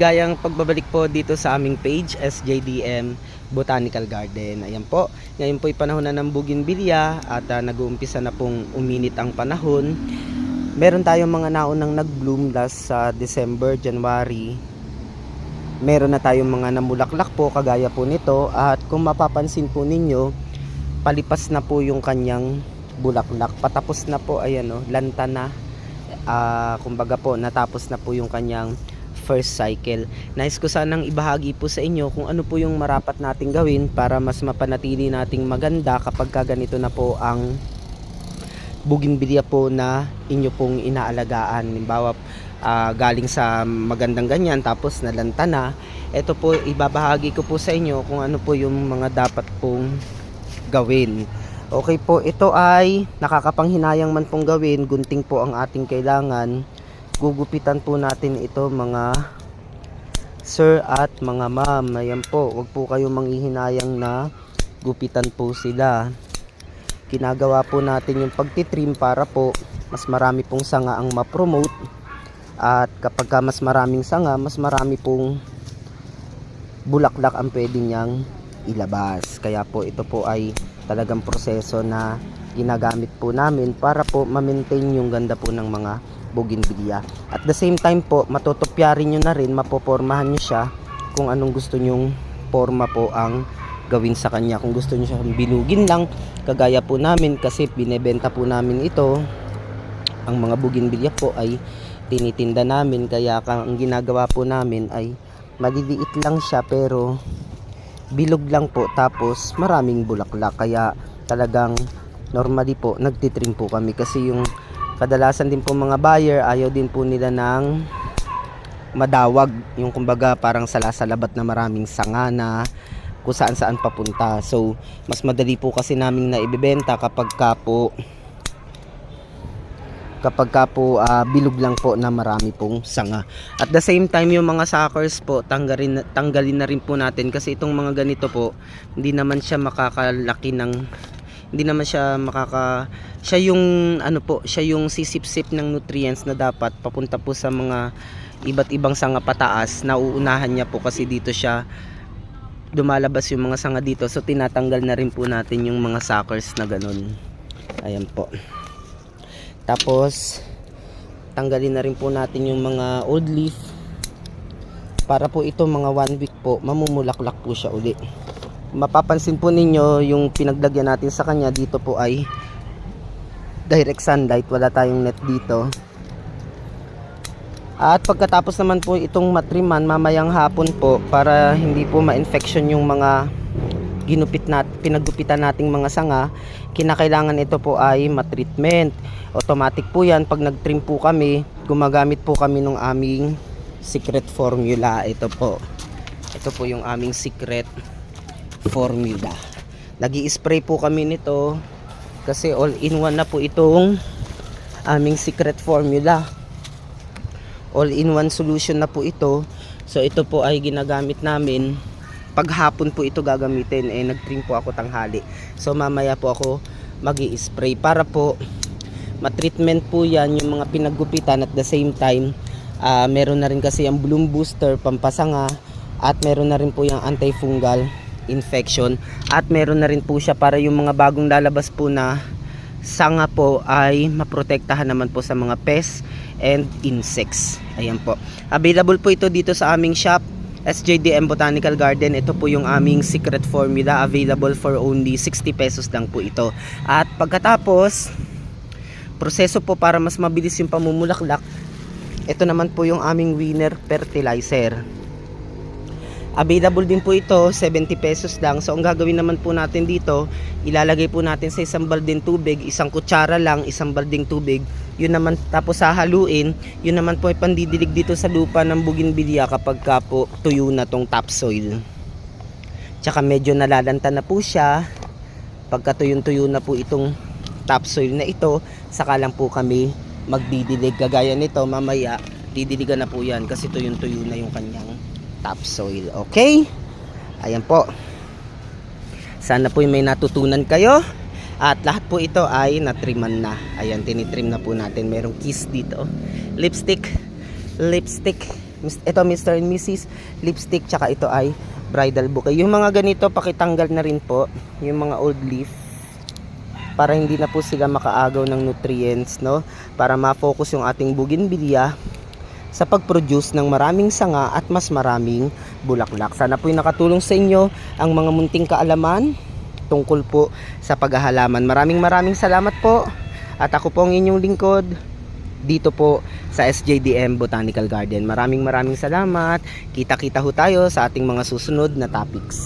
Gayang pagbabalik po dito sa aming page, SJDM Botanical Garden. Ayan po, ngayon po ay panahon na ng bougainvillea at nag-uumpisa na pong uminit ang panahon. Meron tayong mga naunang nag-bloom last sa December, January. Meron na tayong mga namulaklak po kagaya po nito, at kung mapapansin po ninyo, palipas na po yung kanyang bulaklak. Patapos na po, ayan o, lanta na. Kumbaga po, natapos na po yung kanyang first cycle. Nais ko sanang ibahagi po sa inyo kung ano po yung marapat nating gawin para mas mapanatili nating maganda kapag ganito na po ang bougainvillea po na inyo pong inaalagaan. Halimbawa, galing sa magandang ganyan tapos nalanta na. Ito po, ibabahagi ko po sa inyo kung ano po yung mga dapat pong gawin. Okay po, ito ay nakakapanghinayang man pong gawin. Gunting po ang ating kailangan. Gugupitan po natin ito mga sir at mga ma'am. Ayan po, wag po kayo manghihinayang na gupitan po sila. Ginagawa po natin yung pagtitrim para po mas marami pong sanga ang ma-promote. At kapag mas maraming sanga, mas marami pong bulaklak ang pwede niyang ilabas. Kaya po ito po ay talagang proseso na ginagamit po namin para po ma-maintain yung ganda po ng mga bougainvillea. At the same time po, matutupyarin nyo na rin, mapopormahan nyo siya kung anong gusto nyong forma po ang gawin sa kanya. Kung gusto nyo siya bilugin lang, kagaya po namin, kasi binebenta po namin ito, ang mga bougainvillea po ay tinitinda namin, kaya ang ginagawa po namin ay maliliit lang siya pero bilog lang po, tapos maraming bulaklak. Kaya talagang normally po nagtitrim po kami, kasi yung kadalasan din po mga buyer, ayaw din po nila ng madawag, yung kumbaga parang salasalabat na maraming sanga na kung saan saan papunta. So mas madali po kasi naming naibebenta kapag ka po bilog lang po na marami pong sanga. At the same time, yung mga suckers po, tanggalin na rin po natin, kasi itong mga ganito po, hindi naman siya makakalaki ng, hindi naman siya siya yung ano po, siya yung sisip-sip ng nutrients na dapat papunta po sa mga iba't ibang sanga pataas. Nauunahan niya po kasi dito siya dumalabas yung mga sanga dito. So tinatanggal na rin po natin yung mga suckers na ganun. Ayan po. Tapos tanggalin na rin po natin yung mga old leaf para po ito mga 1 week po mamumulaklak po siya uli. Mapapansin po ninyo yung pinaglagyan natin sa kanya dito po ay direct sunlight, wala tayong net dito. At pagkatapos naman po itong matriman mamayang hapon po, para hindi po ma-infection yung mga pinaggupitan nating mga sanga, kinakailangan ito po ay matreatment. Automatic po yan, pag nagtrim po kami, gumagamit po kami ng aming secret formula. Ito po yung aming secret formula. Nag-i-spray po kami nito kasi all-in-one na po itong aming secret formula. All-in-one solution na po ito. So ito po ay ginagamit namin paghapon po, ito gagamitin. Nagtrim po ako tanghali, so mamaya po ako magi-spray para po matreatment po yan yung mga pinaggupitan. At the same time, meron na rin kasi ang bloom booster, pampasanga, at meron na rin po yung antifungal infection, at meron na rin po siya para yung mga bagong lalabas po na sanga po ay maprotektahan naman po sa mga pests and insects. Ayan po, available po ito dito sa aming shop, SJDM Botanical Garden. Ito po yung aming secret formula, available for only 60 pesos lang po ito. At pagkatapos proseso po para mas mabilis yung pamumulaklak, ito naman po yung aming winner fertilizer. Available din po ito, 70 pesos lang. So ang gagawin naman po natin dito, ilalagay po natin sa isang baldeng tubig, isang kutsara lang, isang baldeng tubig. Yun naman, tapos hahaluin. Yun naman po ay pandidilig dito sa lupa ng bougainvillea kapag ka po tuyo na tong topsoil. Tsaka medyo nalalanta na po siya. Pagka tuyo na po itong topsoil na ito, saka lang po kami magdidilig. Kagaya nito, mamaya didiligan na po yan kasi tuyo na yung kanyang topsoil. Okay? Ayan po. Sana po may natutunan kayo. At lahat po ito ay natriman na. Ayan, tinitrim na po natin. Merong kiss dito. Lipstick. Ito Mr. and Mrs. lipstick, tsaka ito ay bridal bouquet. Yung mga ganito pakitanggal na rin po, yung mga old leaf, para hindi na po sila makaagaw ng nutrients, no? Para ma-focus yung ating bougainvillea sa pag-produce ng maraming sanga at mas maraming bulaklak. Sana po nakatulong sa inyo ang mga munting kaalaman tungkol po sa paghahalaman. Maraming salamat po. At ako po ang inyong lingkod dito po sa SJDM Botanical Garden. Maraming salamat. Kita-kita ho tayo sa ating mga susunod na topics.